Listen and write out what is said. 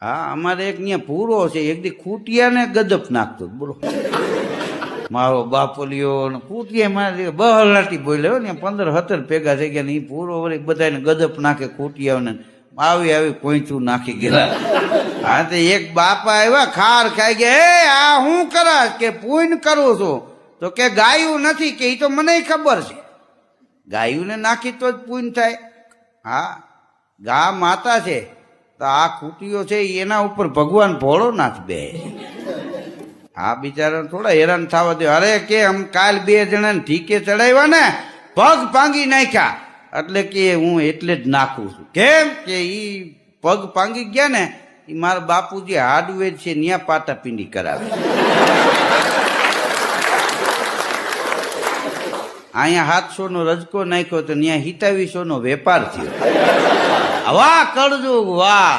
હા, અમારે એક ત્યાં પૂરો છે, એક દી ખૂટિયાને ગદપ નાખતો બોલો. મારો બાપલિયો ને ખૂટિયા મારે બહલાટી બોલ્યો ને 15-17 ભેગા થઈ ગયા ને એ પૂરો વળી બધાને ગદપ નાખે ખૂટિયાઓને આવી આવી પોઈચું નાખી ગયા. હા, તો એક બાપા આવ્યા ખાર ખાઈ ગયા, એ આ હું કરાશ કે પૂન કરું છું તો કે ગાયું નથી કે એ તો મને ખબર છે, ગાયું ને નાખી તો જ પૂન થાય. હા, ગા માતા છે તો આ ખૂટીઓ છે એના ઉપર ભગવાન ભોળોનાથ બે. આ બિચારા થોડા હેરાન થવા દે. અરે કે આમ કાલ 2 જણાને ઠીકે ચડાવ્યા ને પગ ભાંગી નાખ્યા, એટલે કે હું એટલે જ નાખું છું. કેમ કે ઈ પગ ભાંગી ગયા ને એ મારા બાપુજી હાર્ડવેર છે ત્યાં પાટાપીંડી કરાવે. અહીંયા 700 નો રજકો નાખ્યો તો ત્યાં 2700 નો વેપાર થયો. વાહ કરજો વાહ.